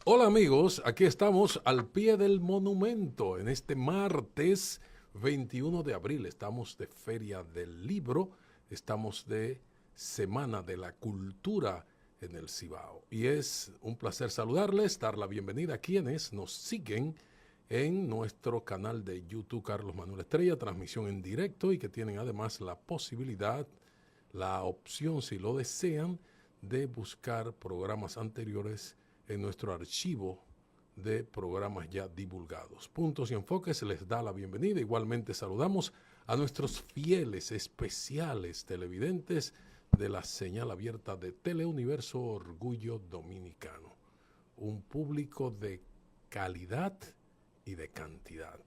Hola amigos, aquí estamos al pie del monumento en este martes 21 de abril. Estamos de Feria del Libro, estamos de Semana de la Cultura en el Cibao. Y es un placer saludarles, dar la bienvenida a quienes nos siguen en nuestro canal de YouTube Carlos Manuel Estrella, transmisión en directo y que tienen además la posibilidad, la opción si lo desean, de buscar programas anteriores en nuestro archivo de programas ya divulgados. Puntos y Enfoques les da la bienvenida. Igualmente saludamos a nuestros fieles, especiales televidentes de la señal abierta de Teleuniverso Orgullo Dominicano. Un público de calidad y de cantidad.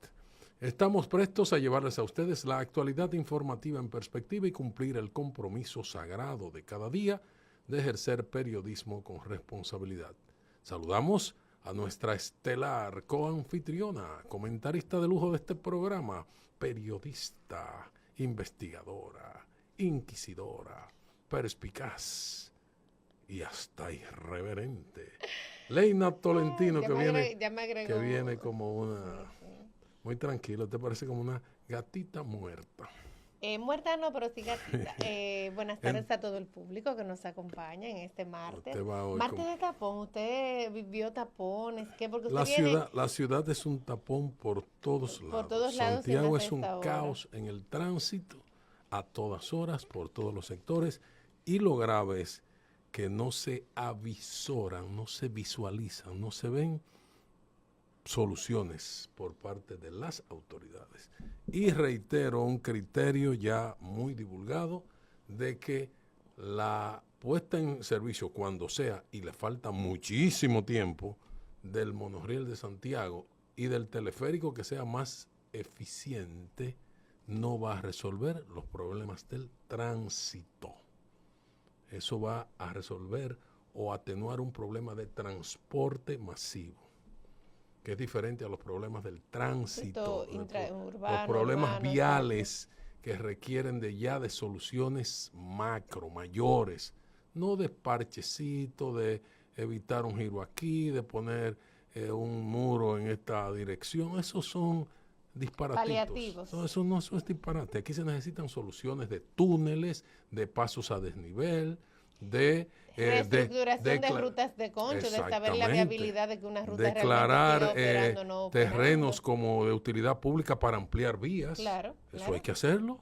Estamos prestos a llevarles a ustedes la actualidad informativa en perspectiva y cumplir el compromiso sagrado de cada día de ejercer periodismo con responsabilidad. Saludamos a nuestra estelar coanfitriona, comentarista de lujo de este programa, periodista, investigadora, inquisidora, perspicaz y hasta irreverente. Leina Tolentino, que viene como una... Muy tranquilo, te parece como una gatita muerta. Muerta no, pero sí gatita. Buenas tardes a todo el público que nos acompaña en este martes. Martes de tapón, usted vivió tapones, ¿qué? Porque usted la ciudad es un tapón por todos lados. Por todos lados. Santiago es un caos en el tránsito, a todas horas, por todos los sectores. Y lo grave es que no se avisoran, no se visualizan, no se ven soluciones por parte de las autoridades. Y reitero un criterio ya muy divulgado de que la puesta en servicio cuando sea, y le falta muchísimo tiempo, del monorriel de Santiago y del teleférico que sea más eficiente, no va a resolver los problemas del tránsito. Eso va a resolver o atenuar un problema de transporte masivo, que es diferente a los problemas del tránsito, los problemas viales que requieren de soluciones mayores, no de parchecito, de evitar un giro aquí, de poner un muro en esta dirección. Esos son disparatitos. No, eso no es disparate. Aquí se necesitan soluciones de túneles, de pasos a desnivel, de reestructuración de rutas de concho, de saber la viabilidad de que una ruta declarar operando, no terrenos como de utilidad pública para ampliar vías. Eso hay que hacerlo.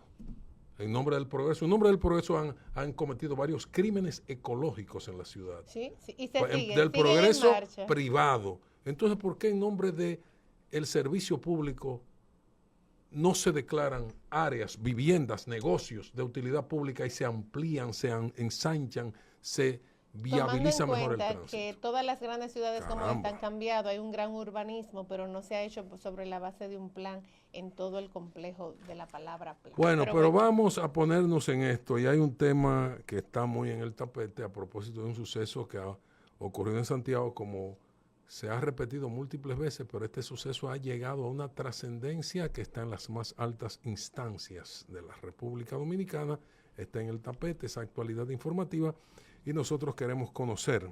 En nombre del progreso. En nombre del progreso han cometido varios crímenes ecológicos en la ciudad. Sí, y del progreso privado. Entonces, ¿por qué en nombre de el servicio público no se declaran áreas, viviendas, negocios de utilidad pública y se amplían, se ensanchan, se viabiliza mejor el tránsito? Que todas las grandes ciudades como esta han cambiado, hay un gran urbanismo, pero no se ha hecho sobre la base de un plan en todo el complejo de la palabra plan. Bueno, pero vamos a ponernos en esto, y hay un tema que está muy en el tapete a propósito de un suceso que ha ocurrido en Santiago, como se ha repetido múltiples veces, pero este suceso ha llegado a una trascendencia que está en las más altas instancias de la República Dominicana, está en el tapete, esa actualidad informativa, y nosotros queremos conocer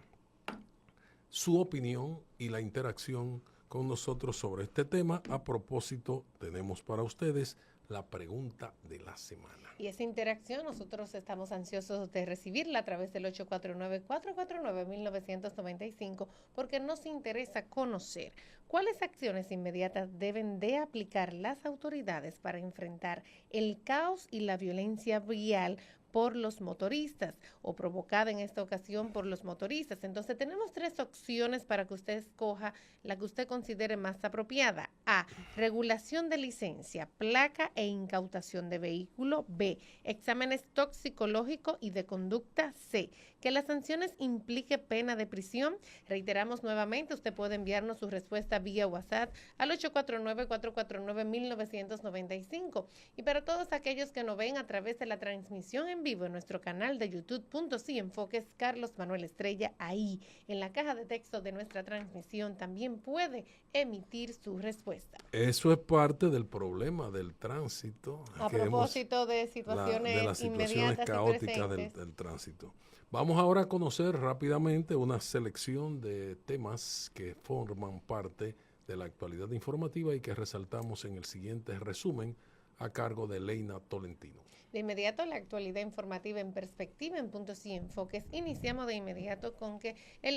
su opinión y la interacción con nosotros sobre este tema. A propósito, tenemos para ustedes la pregunta de la semana. Y esa interacción nosotros estamos ansiosos de recibirla a través del 849-449-1995, porque nos interesa conocer cuáles acciones inmediatas deben de aplicar las autoridades para enfrentar el caos y la violencia vial por los motoristas, o provocada en esta ocasión por los motoristas. Entonces tenemos tres opciones para que usted escoja la que usted considere más apropiada. A, regulación de licencia, placa e incautación de vehículo. B, exámenes toxicológicos y de conducta. C, que las sanciones implique pena de prisión. Reiteramos nuevamente, usted puede enviarnos su respuesta vía WhatsApp al 849-449-1995. Y para todos aquellos que nos ven a través de la transmisión en vivo en nuestro canal de YouTube, Puntos y Enfoques, Carlos Manuel Estrella. Ahí, en la caja de texto de nuestra transmisión, también puede emitir su respuesta. Eso es parte del problema del tránsito. A propósito de situaciones inmediatas caóticas del tránsito. Vamos ahora a conocer rápidamente una selección de temas que forman parte de la actualidad informativa y que resaltamos en el siguiente resumen a cargo de Leina Tolentino. De inmediato, la actualidad informativa en perspectiva en Puntos y Enfoques. Iniciamos de inmediato con que el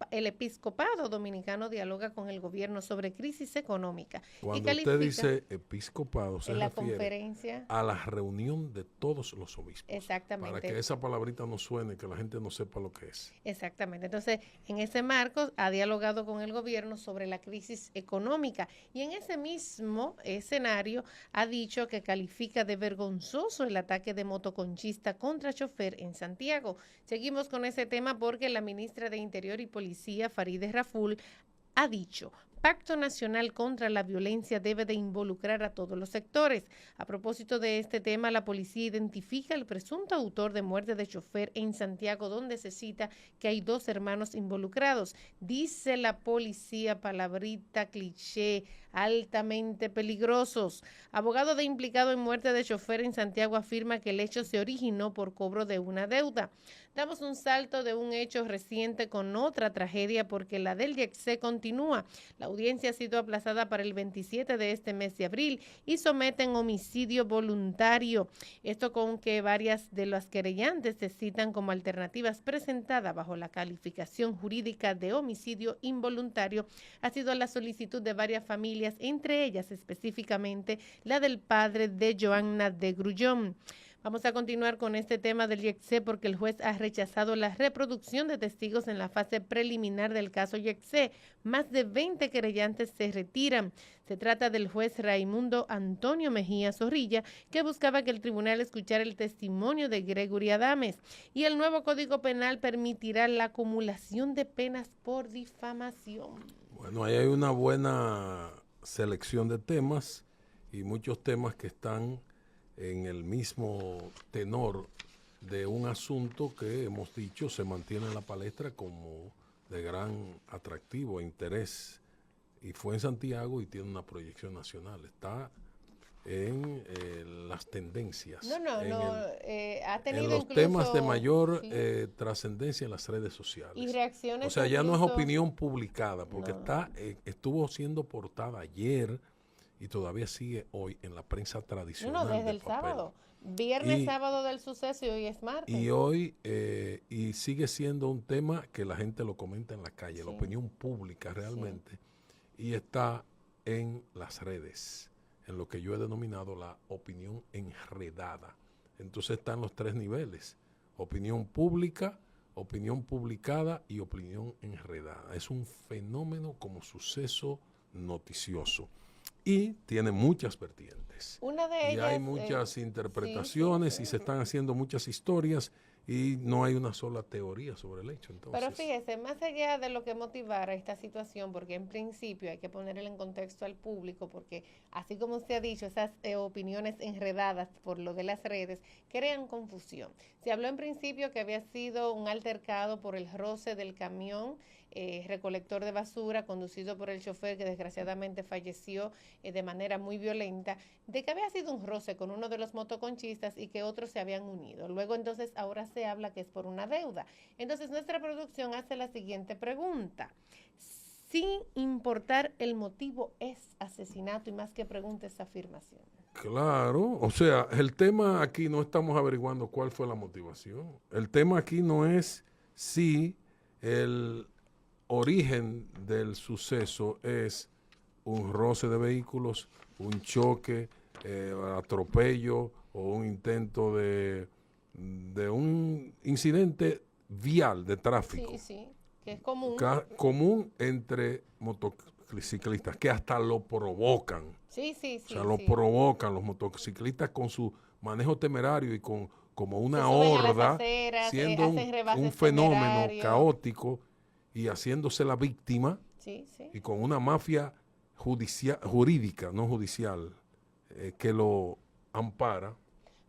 episcopado dominicano dialoga con el gobierno sobre crisis económica. Cuando usted dice episcopado, se la refiere conferencia a la reunión de todos los obispos. Exactamente. Para que esa palabrita no suene, que la gente no sepa lo que es. Exactamente. Entonces, en ese marco, ha dialogado con el gobierno sobre la crisis económica y en ese mismo escenario ha dicho que califica de vergonzoso el ataque de motoconchista contra chofer en Santiago. Seguimos con ese tema porque la ministra de Interior y Policía, Farideh Raful, ha dicho: Pacto Nacional contra la Violencia debe de involucrar a todos los sectores. A propósito de este tema, la policía identifica el presunto autor de muerte de chofer en Santiago, donde se cita que hay 2 hermanos involucrados. Dice la policía, palabrita cliché, altamente peligrosos. Abogado de implicado en muerte de chofer en Santiago afirma que el hecho se originó por cobro de una deuda. Damos un salto de un hecho reciente con otra tragedia porque la del YECSE continúa. La audiencia ha sido aplazada para el 27 de este mes de abril y someten homicidio voluntario. Esto con que varias de las querellantes se citan como alternativas presentadas bajo la calificación jurídica de homicidio involuntario. Ha sido la solicitud de varias familias, entre ellas específicamente la del padre de Joanna de Grullón. Vamos a continuar con este tema del YECSE porque el juez ha rechazado la reproducción de testigos en la fase preliminar del caso YECSE. Más de 20 querellantes se retiran. Se trata del juez Raimundo Antonio Mejía Zorrilla, que buscaba que el tribunal escuchara el testimonio de Gregory Adames. Y el nuevo Código Penal permitirá la acumulación de penas por difamación. Bueno, ahí hay una buena selección de temas y muchos temas que están en el mismo tenor de un asunto que hemos dicho se mantiene en la palestra como de gran atractivo e interés, y fue en Santiago y tiene una proyección nacional, está en las tendencias, ha tenido en los incluso temas de mayor trascendencia en las redes sociales. Y reacciones, o sea, ya no es opinión publicada, porque estuvo siendo portada ayer y todavía sigue hoy en la prensa tradicional. Desde el sábado. Viernes, sábado del suceso y hoy es martes. Y hoy, y sigue siendo un tema que la gente lo comenta en la calle, la opinión pública realmente, y está en las redes, en lo que yo he denominado la opinión enredada. Entonces están los 3 niveles: opinión pública, opinión publicada y opinión enredada. Es un fenómeno como suceso noticioso. Y tiene muchas vertientes. Una de ellas, y hay muchas interpretaciones y se están haciendo muchas historias y no hay una sola teoría sobre el hecho. Entonces, pero fíjese, más allá de lo que motivara esta situación, porque en principio hay que ponerle en contexto al público, porque así como usted ha dicho, esas opiniones enredadas por lo de las redes crean confusión. Se habló en principio que había sido un altercado por el roce del camión recolector de basura conducido por el chofer, que desgraciadamente falleció de manera muy violenta, de que había sido un roce con uno de los motoconchistas y que otros se habían unido. Luego entonces ahora se habla que es por una deuda. Entonces nuestra producción hace la siguiente pregunta: sin importar el motivo, ¿es asesinato? Y más que pregunta esa afirmación. Claro, o sea, el tema aquí no estamos averiguando cuál fue la motivación. El tema aquí no es si el origen del suceso es un roce de vehículos, un choque, atropello o un intento de un incidente vial de tráfico. Sí, que es común. Común entre motociclistas, que hasta lo provocan. O sea, lo provocan los motociclistas con su manejo temerario y como una horda, siendo un fenómeno caótico y haciéndose la víctima, y con una mafia jurídica, no judicial, que lo ampara.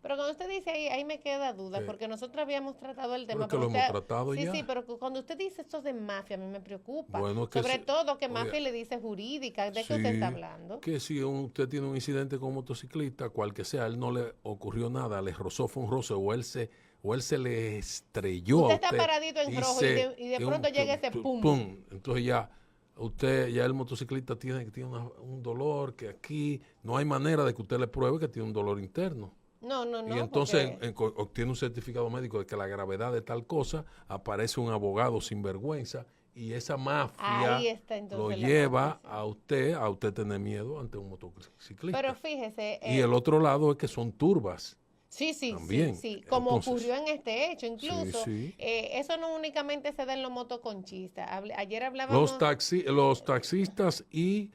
Pero cuando usted dice ahí me queda duda, porque nosotros habíamos tratado el tema. Porque lo hemos tratado ya. Sí, pero cuando usted dice esto de mafia, a mí me preocupa. Bueno, sobre todo que mafia le dice jurídica. ¿De qué usted está hablando? Que si usted tiene un incidente con un motociclista, cual que sea, a él no le ocurrió nada, le rozó, fue un roce, o él se le estrelló usted a usted. Está paradito en rojo y de pronto llega ese pum. Entonces ya el motociclista tiene un dolor que aquí no hay manera de que usted le pruebe que tiene un dolor interno. No. Y entonces obtiene un certificado médico de que la gravedad de tal cosa, aparece un abogado sin vergüenza y esa mafia lo lleva a usted tener miedo ante un motociclista. Pero fíjese. Y el otro lado es que son turbas. Sí, también. sí, como ocurrió en este hecho. Incluso, eso no únicamente se da en los motoconchistas. Ayer hablábamos... Los taxistas y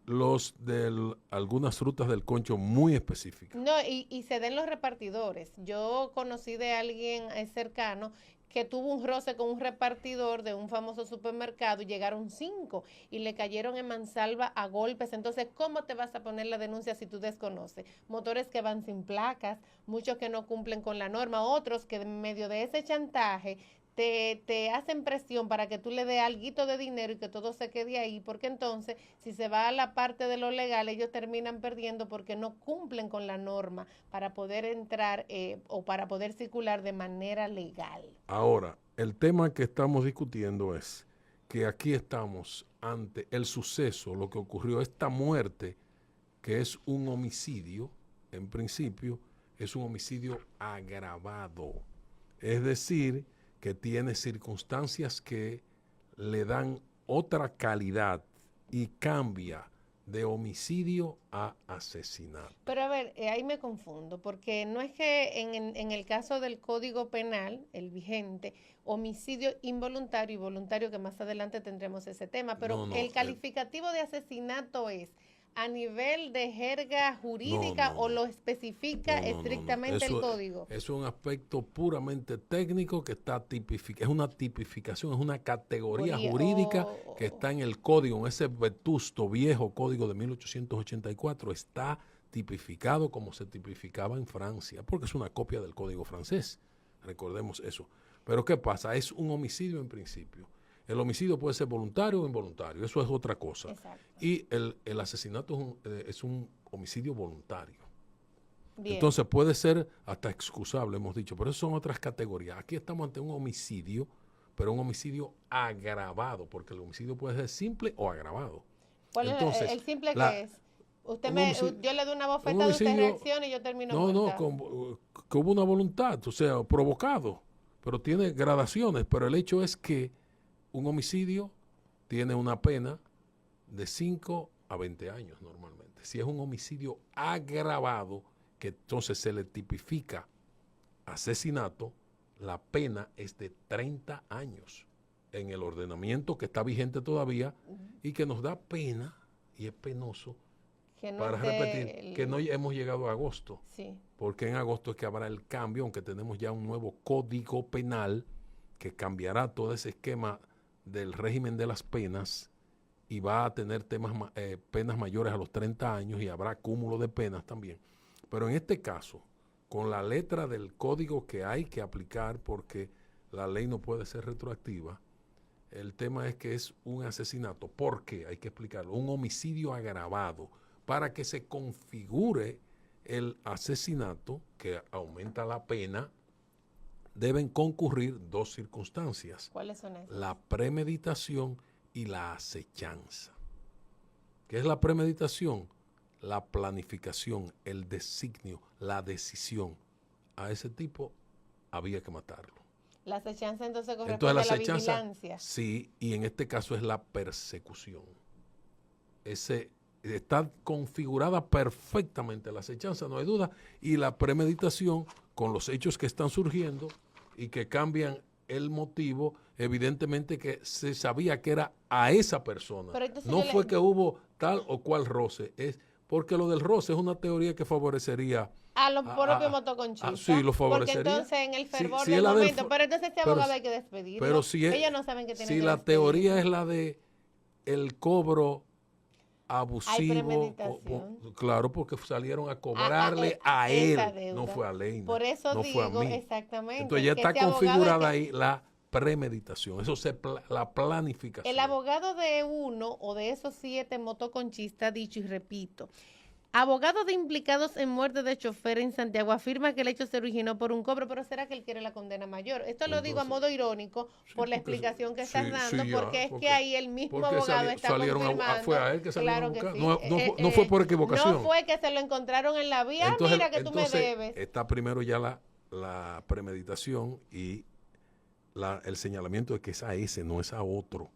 los de algunas rutas del concho muy específicas. No, y se den los repartidores. Yo conocí de alguien cercano que tuvo un roce con un repartidor de un famoso supermercado y llegaron 5 y le cayeron en mansalva a golpes. Entonces, ¿cómo te vas a poner la denuncia si tú desconoces? Motores que van sin placas, muchos que no cumplen con la norma, otros que en medio de ese chantaje te hacen presión para que tú le des alguito de dinero y que todo se quede ahí, porque entonces, si se va a la parte de lo legal, ellos terminan perdiendo porque no cumplen con la norma para poder entrar o para poder circular de manera legal. Ahora, el tema que estamos discutiendo es que aquí estamos ante el suceso, lo que ocurrió, esta muerte, que es un homicidio, en principio, es un homicidio agravado. Es decir, que tiene circunstancias que le dan otra calidad y cambia de homicidio a asesinato. Pero a ver, ahí me confundo, porque no es que en el caso del Código Penal, el vigente, homicidio involuntario y voluntario, que más adelante tendremos ese tema, pero el calificativo de asesinato es a nivel de jerga jurídica o lo especifica estrictamente el código. Es un aspecto puramente técnico que está tipificado, es una tipificación, es una categoría jurídica que está en el código, en ese vetusto viejo código de 1884, está tipificado como se tipificaba en Francia, porque es una copia del código francés, recordemos eso. Pero ¿qué pasa? Es un homicidio en principio. El homicidio puede ser voluntario o involuntario, eso es otra cosa. Exacto. Y el asesinato es un homicidio voluntario. Bien. Entonces puede ser hasta excusable, hemos dicho, pero eso son otras categorías. Aquí estamos ante un homicidio, pero un homicidio agravado, porque el homicidio puede ser simple o agravado. ¿Cuál es el simple que es? Yo le doy una bofetada, usted reacciona y yo termino muerta. Que hubo una voluntad, o sea, provocado, pero tiene gradaciones, pero el hecho es que un homicidio tiene una pena de 5 a 20 años normalmente. Si es un homicidio agravado, que entonces se le tipifica asesinato, la pena es de 30 años en el ordenamiento que está vigente todavía y que nos da pena, y es penoso, para repetir, que no hemos llegado a agosto. Sí. Porque en agosto es que habrá el cambio, aunque tenemos ya un nuevo código penal que cambiará todo ese esquema del régimen de las penas y va a tener penas mayores a los 30 años y habrá cúmulo de penas también. Pero en este caso, con la letra del código que hay que aplicar, porque la ley no puede ser retroactiva, el tema es que es un asesinato. ¿Por qué? Hay que explicarlo. Un homicidio agravado. Para que se configure el asesinato, que aumenta la pena, deben concurrir 2 circunstancias. ¿Cuáles son esas? La premeditación y la acechanza. ¿Qué es la premeditación? La planificación, el designio, la decisión. A ese tipo había que matarlo. La acechanza entonces corresponde a la vigilancia. Sí, y en este caso es la persecución. Está configurada perfectamente la acechanza, no hay duda, y la premeditación con los hechos que están surgiendo y que cambian el motivo, evidentemente que se sabía que era a esa persona. No fue que hubo tal o cual roce, es porque lo del roce es una teoría que favorecería a los propios motoconchistas. Sí, lo favorecería. Porque entonces en el fervor del momento, pero entonces ese abogado hay que despedirlo. Pero si ellos no saben que tienen que la teoría es la de el cobro abusivo. Claro, porque salieron a cobrarle a él, no fue a Leina. Por eso no digo, fue a mí. exactamente. Entonces ya está configurada ahí la premeditación, la planificación. El abogado de uno o de esos 7 motoconchistas ha dicho, y repito, abogado de implicados en muerte de chofer en Santiago afirma que el hecho se originó por un cobro, pero ¿será que él quiere la condena mayor? Esto lo digo a modo irónico por la explicación que estás dando, porque que ahí el mismo abogado está confirmando. Fue a él que salieron claro que sí. No fue por equivocación. No fue que se lo encontraron en la vía, entonces, mira que tú me debes. Está primero ya la premeditación y el señalamiento de que es a ese, no es a otro.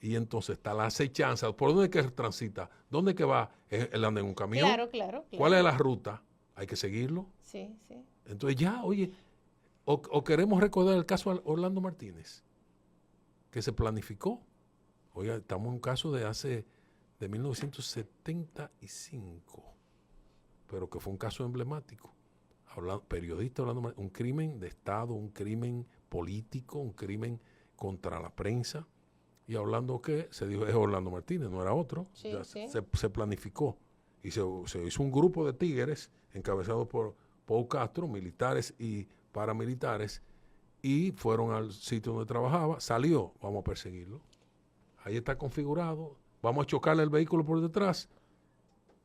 Y entonces está la acechanza. ¿Por dónde es que transita? ¿Dónde es que va? ¿Él anda en un camión? Claro. ¿Cuál es la ruta? Hay que seguirlo. Sí. Entonces ya, oye, o queremos recordar el caso de Orlando Martínez, que se planificó. Oiga, estamos en un caso de 1975, pero que fue un caso emblemático. Periodista Orlando Martínez, un crimen de Estado, un crimen político, un crimen contra la prensa. Y hablando que se dijo es Orlando Martínez, no era otro. Sí. Se planificó y se hizo un grupo de tigres encabezado por Paul Castro, militares y paramilitares, y fueron al sitio donde trabajaba. Salió, vamos a perseguirlo. Ahí está configurado, vamos a chocarle el vehículo por detrás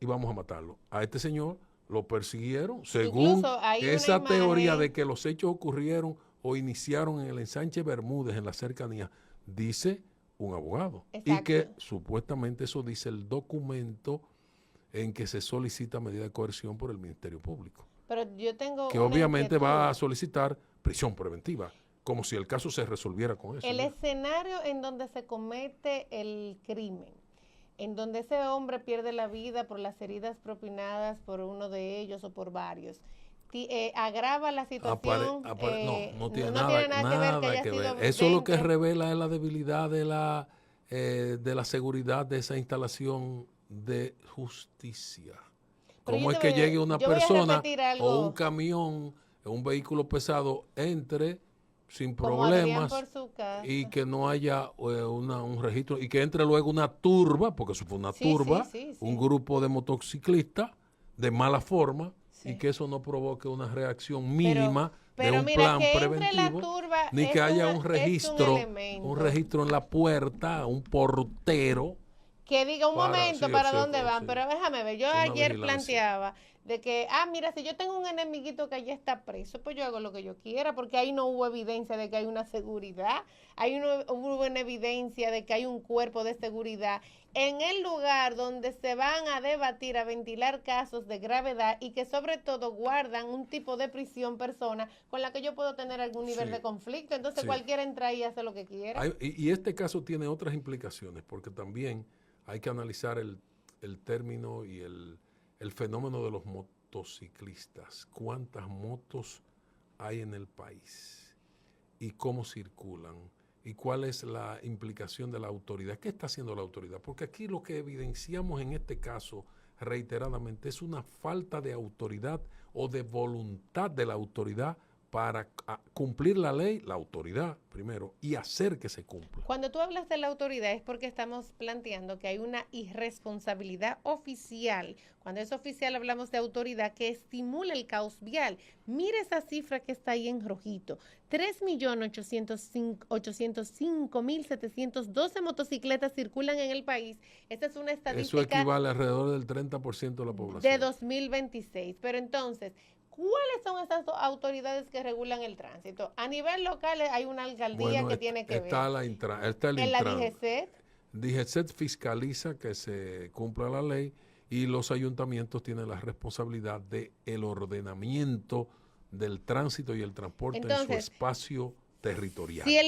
y vamos a matarlo. A este señor lo persiguieron según esa teoría de que los hechos ocurrieron o iniciaron en el ensanche Bermúdez, en la cercanía, dice un abogado. Exacto. Y que supuestamente eso dice el documento en que se solicita medida de coerción por el Ministerio Público. Pero yo tengo que obviamente va a solicitar prisión preventiva, como si el caso se resolviera con eso. El escenario en donde se comete el crimen, en donde ese hombre pierde la vida por las heridas propinadas por uno de ellos o por varios, agrava la situación. No tiene nada que ver. Eso lo que revela es la debilidad de la seguridad de esa instalación de justicia. ¿Cómo es que llegue una persona o un camión, un vehículo pesado, entre sin problemas y que no haya un registro y que entre luego una turba, porque eso fue una turba, un grupo de motociclistas de mala forma, y que eso no provoque una reacción mínima de un plan preventivo, ni que haya un registro en la puerta, un portero que diga un momento para dónde van. Pero déjame ver, yo ayer planteaba de que, mira, si yo tengo un enemiguito que ya está preso, pues yo hago lo que yo quiera, porque ahí no hubo evidencia de que hay una seguridad, hubo una evidencia de que hay un cuerpo de seguridad en el lugar donde se van a debatir, a ventilar casos de gravedad y que sobre todo guardan un tipo de prisión persona con la que yo puedo tener algún nivel de conflicto. Entonces cualquiera entra ahí y hace lo que quiera. Y este caso tiene otras implicaciones, porque también hay que analizar el término y el fenómeno de los motociclistas. ¿Cuántas motos hay en el país? ¿Y cómo circulan? ¿Y cuál es la implicación de la autoridad? ¿Qué está haciendo la autoridad? Porque aquí lo que evidenciamos en este caso reiteradamente es una falta de autoridad o de voluntad de la autoridad para cumplir la ley, la autoridad primero, y hacer que se cumpla. Cuando tú hablas de la autoridad es porque estamos planteando que hay una irresponsabilidad oficial. Cuando es oficial hablamos de autoridad que estimula el caos vial. Mire esa cifra que está ahí en rojito. 3.805.712 motocicletas circulan en el país. Esta es una estadística. Eso equivale a alrededor del 30% de la población. De 2026. Pero entonces, ¿cuáles son esas autoridades que regulan el tránsito? A nivel local hay una alcaldía que tiene que ver. Está el Intran. La DGCET. DGCET fiscaliza que se cumpla la ley y los ayuntamientos tienen la responsabilidad del ordenamiento del tránsito y el transporte en su espacio territorial. Si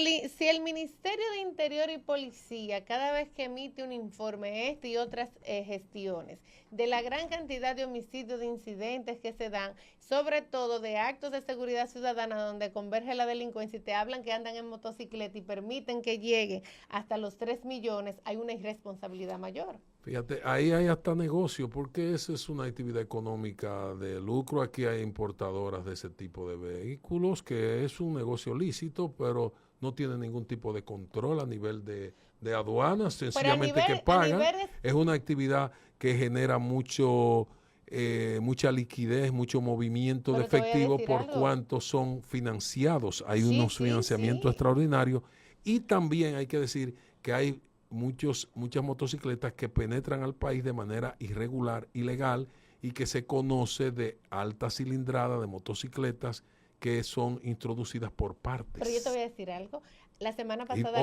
el Ministerio de Interior y Policía, cada vez que emite un informe, y otras gestiones, de la gran cantidad de homicidios, de incidentes que se dan, sobre todo de actos de seguridad ciudadana donde converge la delincuencia y te hablan que andan en motocicleta y permiten que llegue hasta los 3 millones, hay una irresponsabilidad mayor. Fíjate, ahí hay hasta negocio, porque esa es una actividad económica de lucro. Aquí hay importadoras de ese tipo de vehículos, que es un negocio lícito, pero no tiene ningún tipo de control a nivel de aduanas, sencillamente que pagan. Es una actividad que genera mucha liquidez, mucho movimiento de efectivo por cuanto son financiados. Hay unos financiamientos extraordinarios y también hay que decir que hay muchas motocicletas que penetran al país de manera irregular, ilegal, y que se conoce de alta cilindrada de motocicletas que son introducidas por partes. Pero yo te voy a decir algo. La semana pasada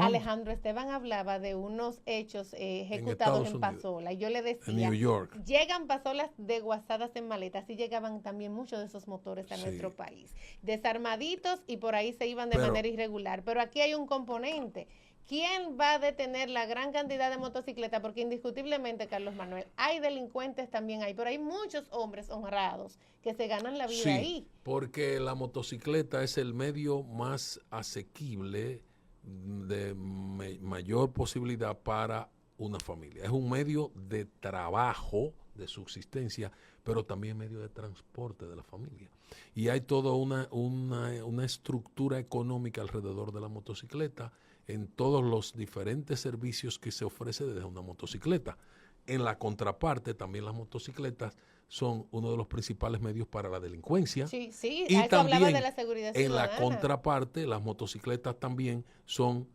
Alejandro Esteban hablaba de unos hechos ejecutados en pasola. Y yo le decía, en New York, llegan pasolas desguazadas en maletas. Y llegaban también muchos de esos motores a nuestro país. Desarmaditos y por ahí se iban de manera irregular. Pero aquí hay un componente. ¿Quién va a detener la gran cantidad de motocicletas? Porque indiscutiblemente, Carlos Manuel, hay delincuentes también ahí, pero hay muchos hombres honrados que se ganan la vida ahí. Porque la motocicleta es el medio más asequible, de mayor posibilidad para una familia. Es un medio de trabajo, de subsistencia, pero también medio de transporte de la familia. Y hay toda una estructura económica alrededor de la motocicleta, en todos los diferentes servicios que se ofrece desde una motocicleta. En la contraparte, también las motocicletas son uno de los principales medios para la delincuencia. Sí, sí, y eso también hablaba de la seguridad ciudadana. En la contraparte, las motocicletas también son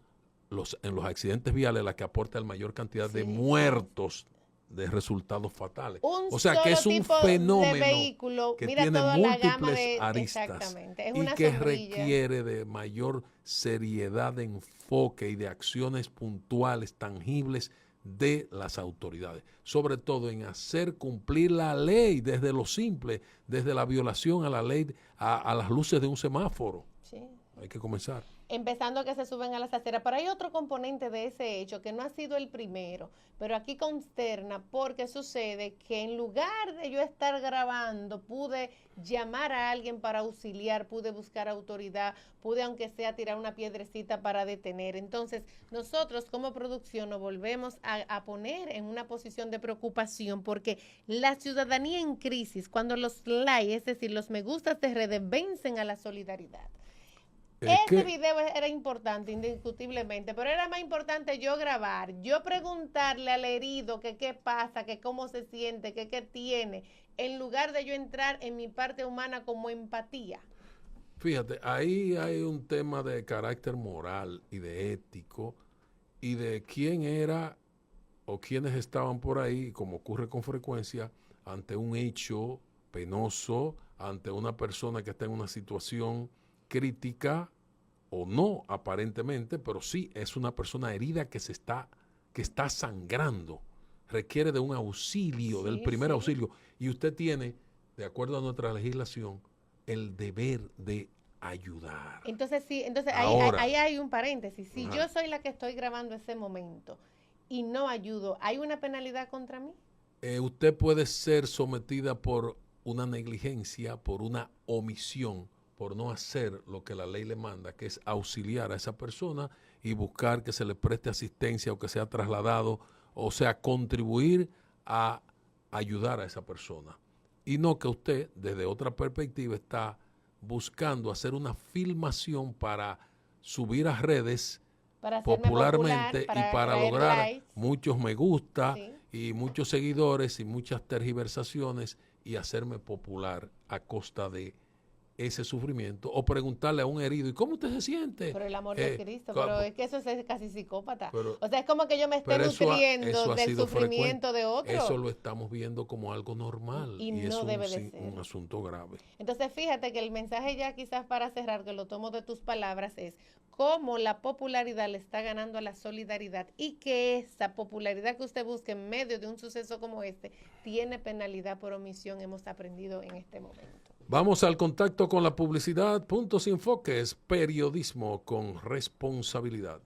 en los accidentes viales las que aportan la mayor cantidad de muertos, de resultados fatales. O sea que es un fenómeno vehículo, que tiene múltiples aristas y que requiere de mayor seriedad de enfoque y de acciones puntuales, tangibles de las autoridades, sobre todo en hacer cumplir la ley desde lo simple, desde la violación a la ley, a las luces de un semáforo. Sí. Hay que comenzar. Empezando que se suben a las aceras. Pero hay otro componente de ese hecho que no ha sido el primero, pero aquí consterna porque sucede que en lugar de yo estar grabando, pude llamar a alguien para auxiliar, pude buscar autoridad, pude aunque sea tirar una piedrecita para detener. Entonces, nosotros como producción nos volvemos a poner en una posición de preocupación porque la ciudadanía en crisis, cuando los likes, es decir, los me gustas de redes vencen a la solidaridad. Ese video era importante, indiscutiblemente, pero era más importante yo grabar, yo preguntarle al herido que qué pasa, que cómo se siente, que qué tiene, en lugar de yo entrar en mi parte humana como empatía. Fíjate, ahí hay un tema de carácter moral y de ético y de quién era o quiénes estaban por ahí, como ocurre con frecuencia, ante un hecho penoso, ante una persona que está en una situación crítica o no aparentemente, pero sí es una persona herida que está sangrando, requiere de un auxilio, del primer auxilio, y usted tiene, de acuerdo a nuestra legislación, el deber de ayudar. Entonces ahí hay un paréntesis. Si yo soy la que estoy grabando ese momento y no ayudo, ¿hay una penalidad contra mí? Usted puede ser sometida por una negligencia, por una omisión, por no hacer lo que la ley le manda, que es auxiliar a esa persona y buscar que se le preste asistencia o que sea trasladado, o sea, contribuir a ayudar a esa persona. Y no que usted, desde otra perspectiva, está buscando hacer una filmación para subir a redes popularmente y para lograr muchos me gusta y muchos seguidores y muchas tergiversaciones y hacerme popular a costa de ese sufrimiento, o preguntarle a un herido, ¿y cómo usted se siente? Por el amor de Cristo, pero es que eso es casi psicópata. O sea, es como que yo me esté nutriendo del sufrimiento de otro. Eso lo estamos viendo como algo normal y no es debe de ser un asunto grave. Entonces, fíjate que el mensaje ya quizás para cerrar, que lo tomo de tus palabras, es cómo la popularidad le está ganando a la solidaridad y que esa popularidad que usted busca en medio de un suceso como este tiene penalidad por omisión, hemos aprendido en este momento. Vamos al contacto con la publicidad. Puntos y enfoques, periodismo con responsabilidad.